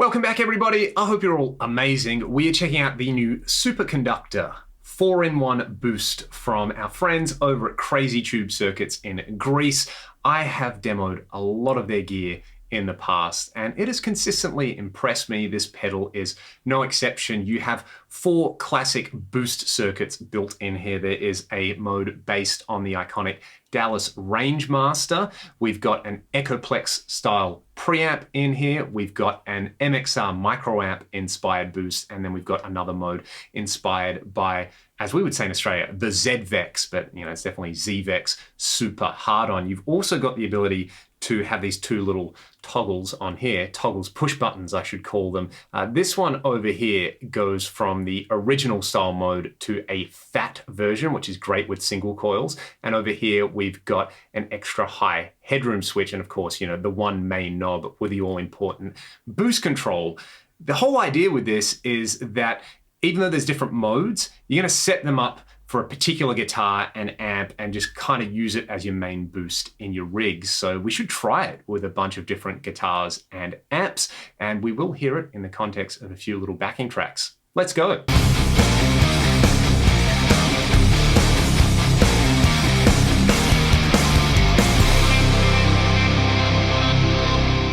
Welcome back, everybody. I hope you're all amazing. We are checking out the new Superconductor 4-in-1 boost from our friends over at Crazy Tube Circuits in Greece. I have demoed a lot of their gear in the past, and it has consistently impressed me. This pedal is no exception. You have 4 classic boost circuits built in here. There is a mode based on the iconic Dallas Rangemaster. We've got an Echoplex style preamp in here. We've got an MXR microamp inspired boost, and then we've got another mode inspired by, as we would say in Australia, the ZVEX, but it's definitely ZVEX super hard on. You've also got the ability to have these 2 little toggles on here, push buttons I should call them. This one over here goes from the original style mode to a fat version, which is great with single coils. And over here we've got an extra high headroom switch, and of course, the one main knob with the all important boost control. The whole idea with this is that even though there's different modes, you're gonna set them up for a particular guitar and amp and just kind of use it as your main boost in your rigs. So we should try it with a bunch of different guitars and amps, and we will hear it in the context of a few little backing tracks. Let's go.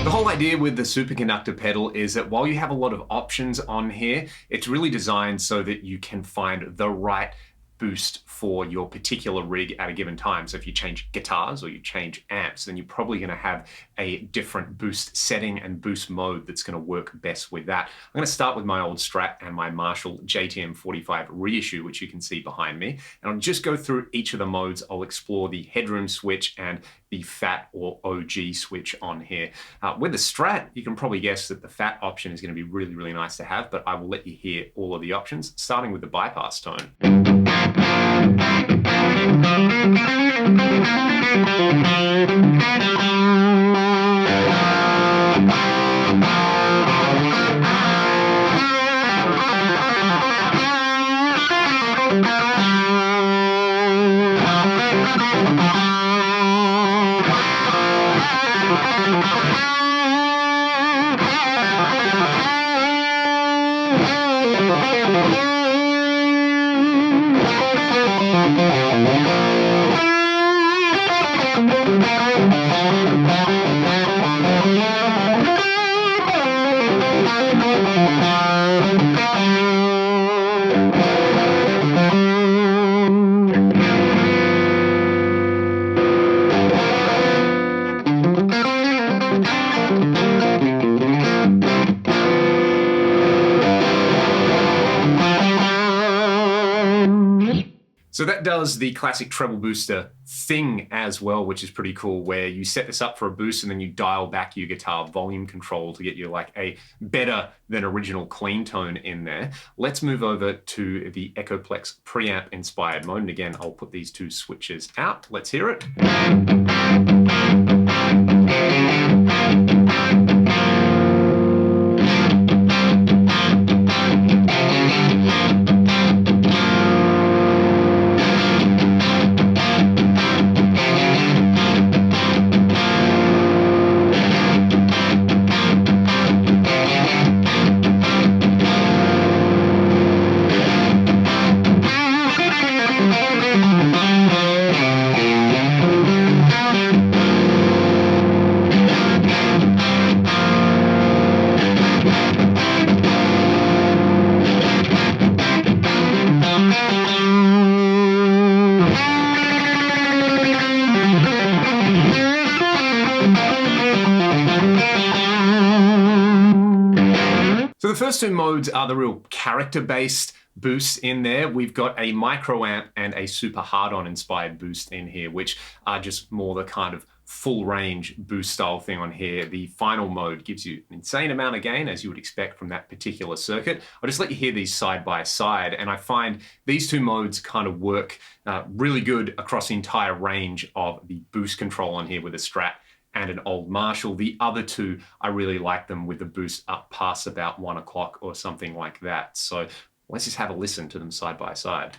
The whole idea with the Superconductor pedal is that while you have a lot of options on here, it's really designed so that you can find the right boost for your particular rig at a given time. So if you change guitars or you change amps, then you're probably going to have a different boost setting and boost mode that's going to work best with that. I'm going to start with my old Strat and my Marshall JTM45 reissue, which you can see behind me. And I'll just go through each of the modes. I'll explore the headroom switch and the fat or OG switch on here. With the Strat, you can probably guess that the fat option is going to be really, really nice to have, but I will let you hear all of the options, starting with the bypass tone. So that does the classic treble booster thing as well, which is pretty cool, where you set this up for a boost and then you dial back your guitar volume control to get you like a better than original clean tone in there. Let's move over to the Echoplex preamp inspired mode. And again, I'll put these 2 switches out. Let's hear it. So the first 2 modes are the real character-based boosts in there. We've got a microamp and a super hard-on inspired boost in here, which are just more the kind of full range boost style thing on here. The final mode gives you an insane amount of gain, as you would expect from that particular circuit. I'll just let you hear these side by side, and I find these 2 modes kind of work really good across the entire range of the boost control on here with a Strat and an old Marshall. The other 2, I really like them with the boost up past about 1 o'clock or something like that. So let's just have a listen to them side by side.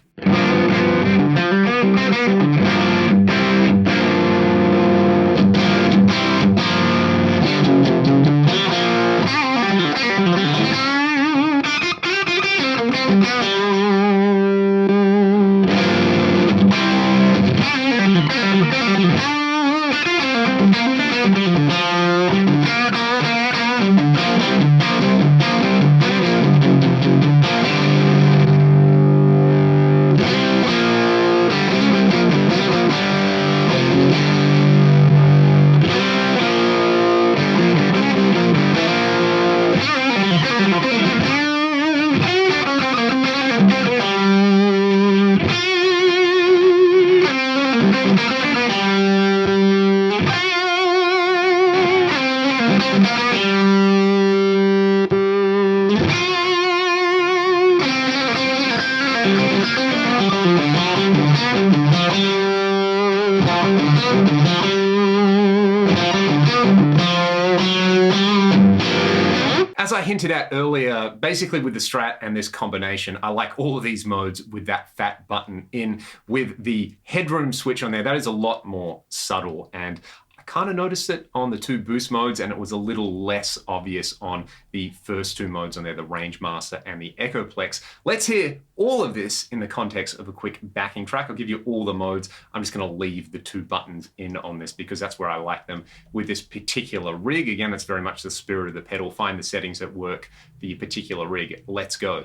As I hinted at earlier, basically with the Strat and this combination, I like all of these modes with that fat button in with the headroom switch on there. That is a lot more subtle, and I kind of noticed it on the two boost modes, and it was a little less obvious on the first two modes on there, the Range Master and the Echoplex. Let's hear all of this in the context of a quick backing track. I'll give you all the modes. I'm just going to leave the two buttons in on this because that's where I like them with this particular rig. Again, that's very much the spirit of the pedal. Find the settings that work for your particular rig. Let's go.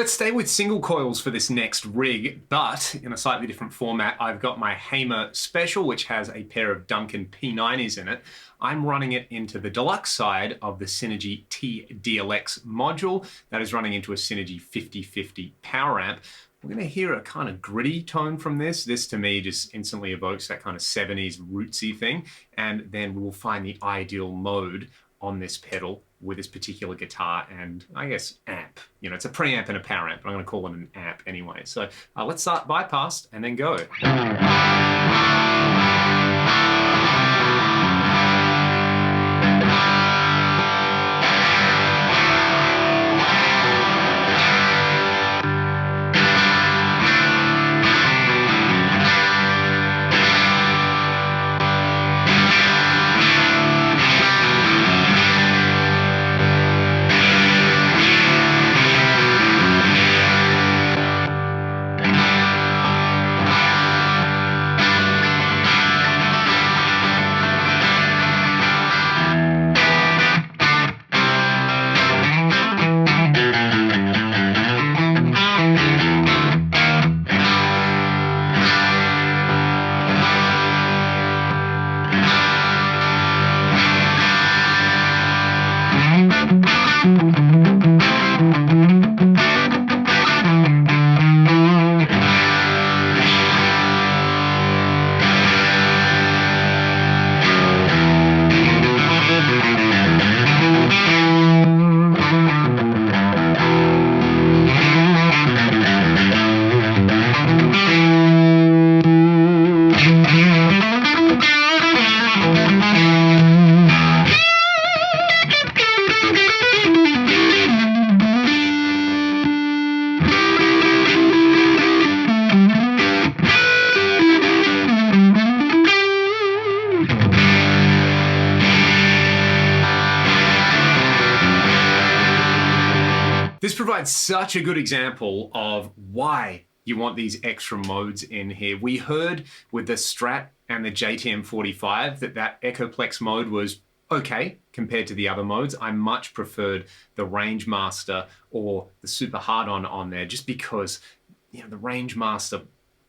Stay with single coils for this next rig, but in a slightly different format. I've got my Hamer Special, which has a pair of Duncan P90s in it. I'm running it into the deluxe side of the Synergy TDLX module that is running into a Synergy 5050 power amp. We're going to hear a kind of gritty tone from this. This to me just instantly evokes that kind of 70s rootsy thing. And then we will find the ideal mode on this pedal with this particular guitar and I guess amp. You know, it's a preamp and a power amp, but I'm going to call it an amp anyway. So let's start bypassed and then go. This provides such a good example of why you want these extra modes in here. We heard with the Strat and the JTM45 that Echoplex mode was okay compared to the other modes. I much preferred the Range Master or the Super Hard-On on there, just because, you know, the Range Master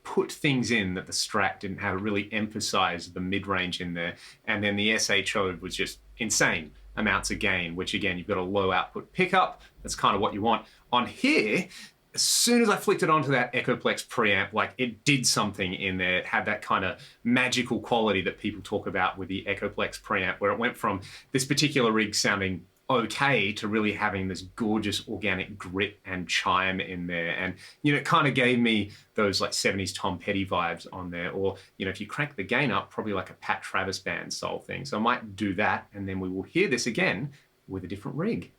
put things in that the Strat didn't have. It really emphasized the mid-range in there. And then the SHO was just insane amounts of gain, which again, you've got a low output pickup. That's kind of what you want. On here, as soon as I flicked it onto that Echoplex preamp, like, it did something in there. It had that kind of magical quality that people talk about with the Echoplex preamp, where it went from this particular rig sounding okay to really having this gorgeous organic grit and chime in there. And, you know, it kind of gave me those like 70s Tom Petty vibes on there. Or, you know, if you crank the gain up, probably like a Pat Travis band style thing. So I might do that, and then we will hear this again with a different rig.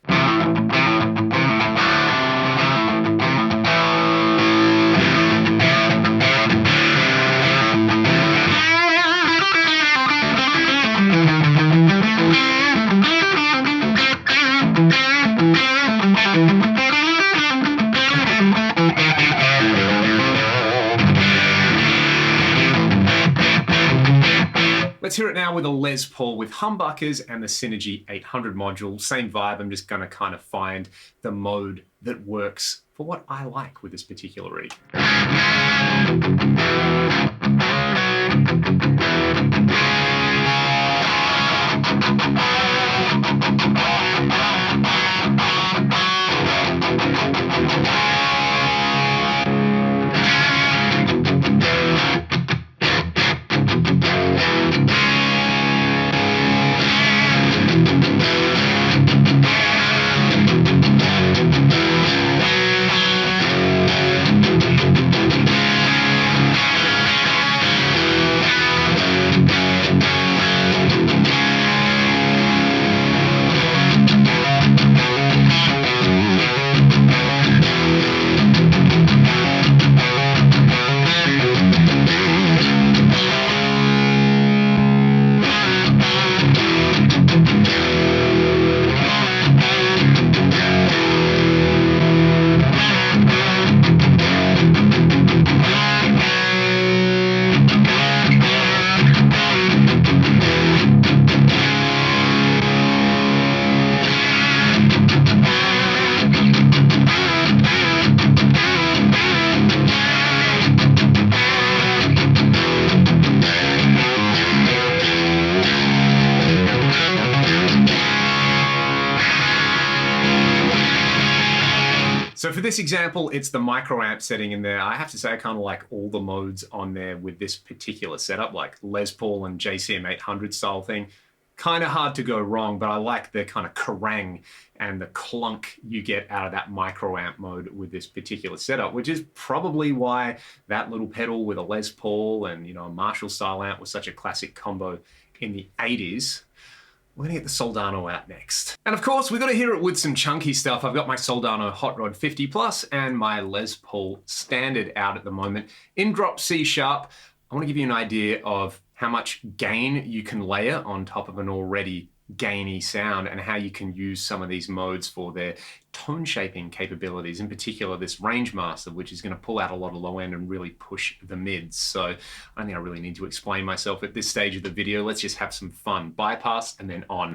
Let's hear it now with a Les Paul with Humbuckers and the Synergy 800 module. Same vibe. I'm just going to kind of find the mode that works for what I like with this particular rig. So for this example, it's the microamp setting in there. I have to say I kind of like all the modes on there with this particular setup, like Les Paul and JCM800 style thing. Kind of hard to go wrong, but I like the kind of kerrang and the clunk you get out of that microamp mode with this particular setup, which is probably why that little pedal with a Les Paul and, you know, a Marshall style amp was such a classic combo in the 80s. We're gonna get the Soldano out next. And of course, we've got to hear it with some chunky stuff. I've got my Soldano Hot Rod 50 Plus and my Les Paul Standard out at the moment. In drop C sharp, I want to give you an idea of how much gain you can layer on top of an already gainy sound, and how you can use some of these modes for their tone shaping capabilities, in particular this Range Master, which is going to pull out a lot of low end and really push the mids. So I don't think I really need to explain myself at this stage of the video. Let's just have some fun. Bypass and then on.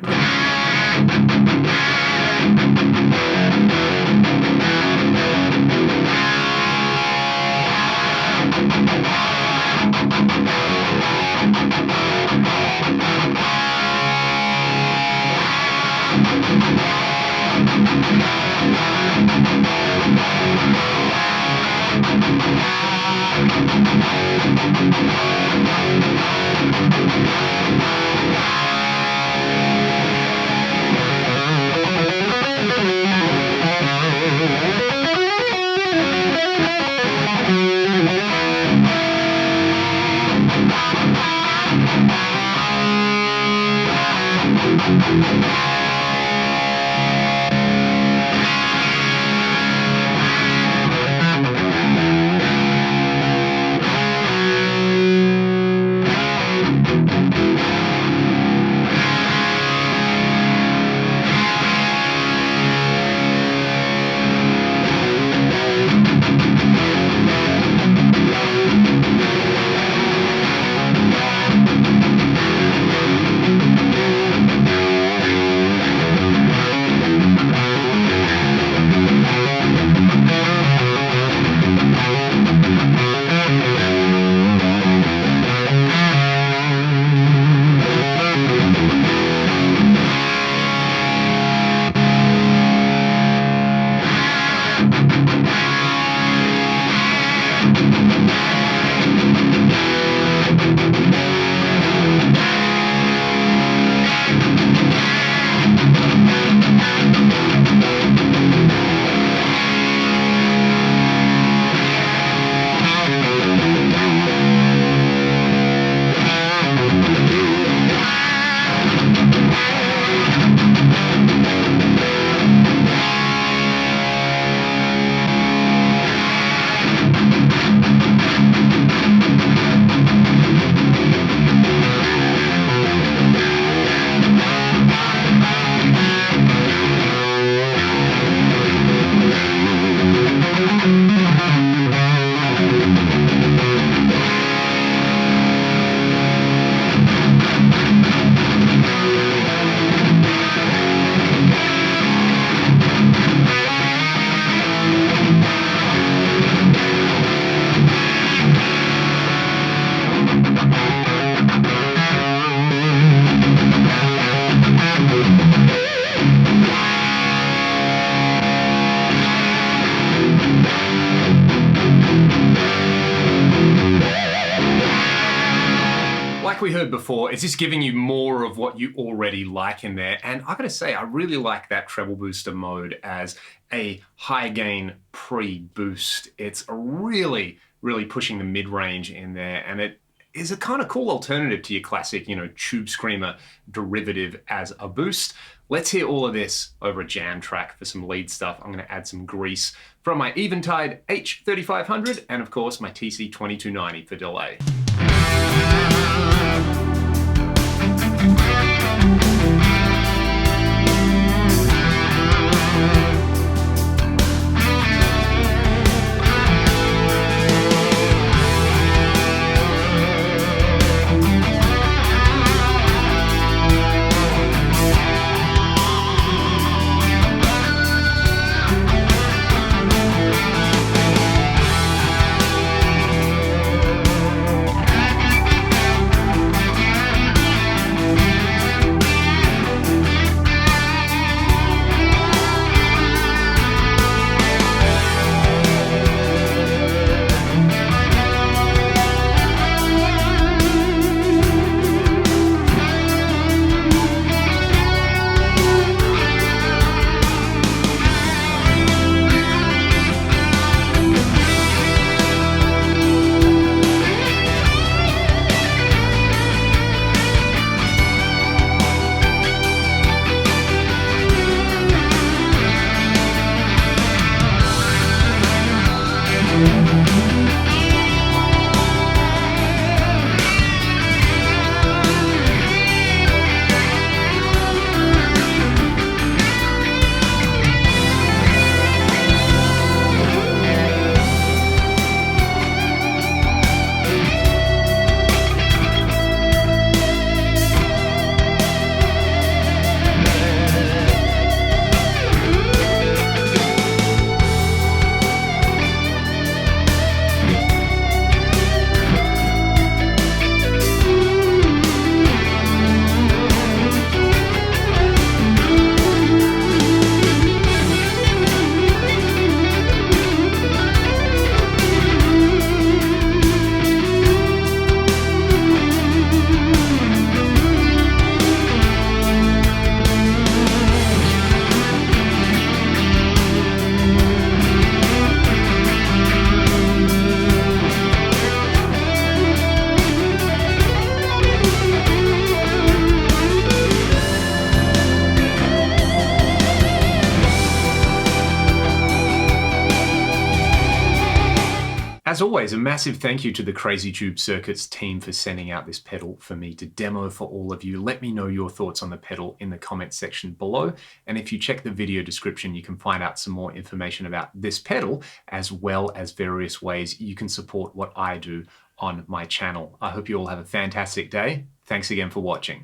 we heard before, it's just giving you more of what you already like in there. And I gotta say, I really like that treble booster mode as a high gain pre-boost. It's really, really pushing the mid-range in there, and it is a kind of cool alternative to your classic, tube screamer derivative as a boost. Let's hear all of this over a jam track for some lead stuff. I'm gonna add some grease from my Eventide H3500 and of course my TC2290 for delay. As always, a massive thank you to the Crazy Tube Circuits team for sending out this pedal for me to demo for all of you. Let me know your thoughts on the pedal in the comments section below. And if you check the video description, you can find out some more information about this pedal, as well as various ways you can support what I do on my channel. I hope you all have a fantastic day. Thanks again for watching.